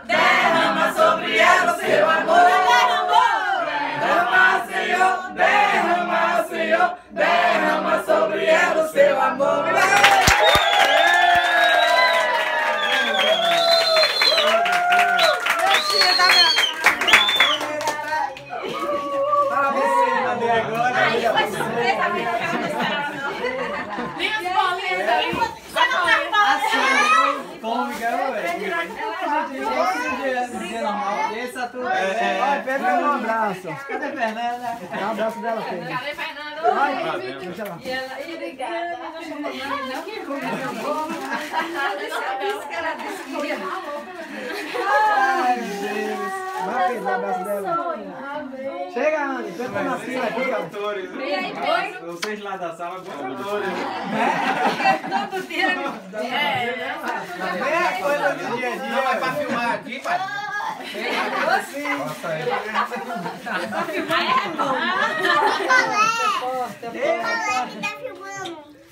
derrama sobre ela o seu amor. Derrama, Senhor, derrama, Senhor, derrama sobre ela o seu amor. Pega um abraço. Cadê Fernanda? Dá um abraço dela, Fernanda. Cadê Fernanda? Deixa lá. E ela, obrigada. Ai, meu Deus. Vai, Pedro, dá um abraço dela. Chega, Anny. Canta na fila aqui, ó. Vocês lá da sala, cantores. Todo dia. É coisa do dia a dia. Não, é pra filmar aqui, pai.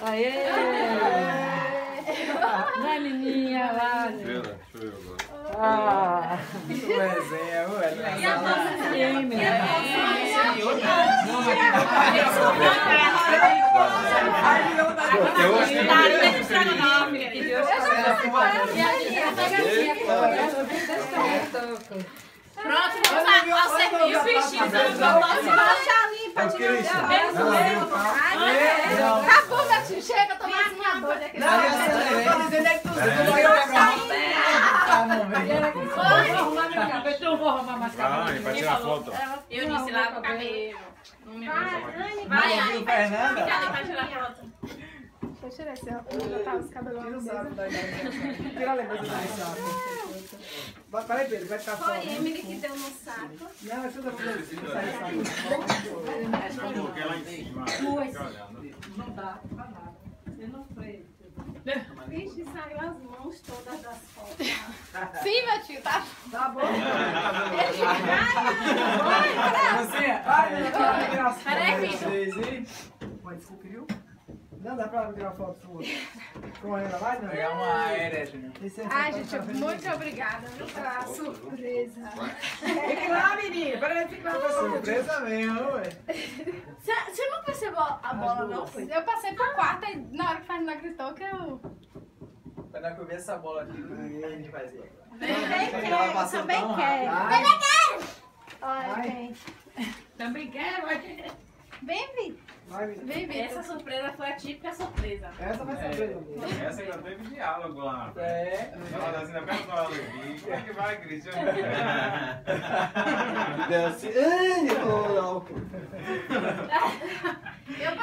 Aê! Vai, menina, lá. Ah! Que resenha, ué. E a nossa time? Pronto, vamos lá. E o bichinho do acabou, meu tio. Chega, eu tô mais minha doida aqui. Eu vou arrumar mais cabelo. Vai tirar foto. Eu disse lá pro cabelo. Não me Vai, Anny, Fernanda. fica ali pra tirar foto. Deixa eu tirar esse ó. Já tá os cabelos Tira o na saco mesa. daí. Tira a lembrança do saco. Peraí, Pedro, vai ficar fora. Foi Emily que deu no saco. Não, ajuda a Pedro. Coloquei lá em cima. Não dá, não dá nada. Eu não foi. Vixe, saiu as mãos todas das fotos. Sim, meu tio, tá? Tá bom. Peraí, Mas desculpa, viu? Não dá pra tirar foto sua. Correndo lá, não? Pegar uma aérea, Ai, gente, muito obrigada viu, pela surpresa. Fique lá, menina. Peraí, fica lá. surpresa mesmo, ué. Você não percebeu a bola, não? Eu passei pro quarto e na hora que o Fernanda gritou que eu... Quando eu ver essa bola aqui, a gente fazia. Também tão quero. rápido. Olha, gente. Também quero, mas... Vem, Vi. Vai, menina. Vem, Vi. Essa surpresa foi a típica surpresa. Essa vai ser bem, menina. Essa ainda teve diálogo lá. É. Ela assim, ainda perguntou ela aqui. Como é que vai, Cristian? Deu assim. Ai, eu vou lá. Eu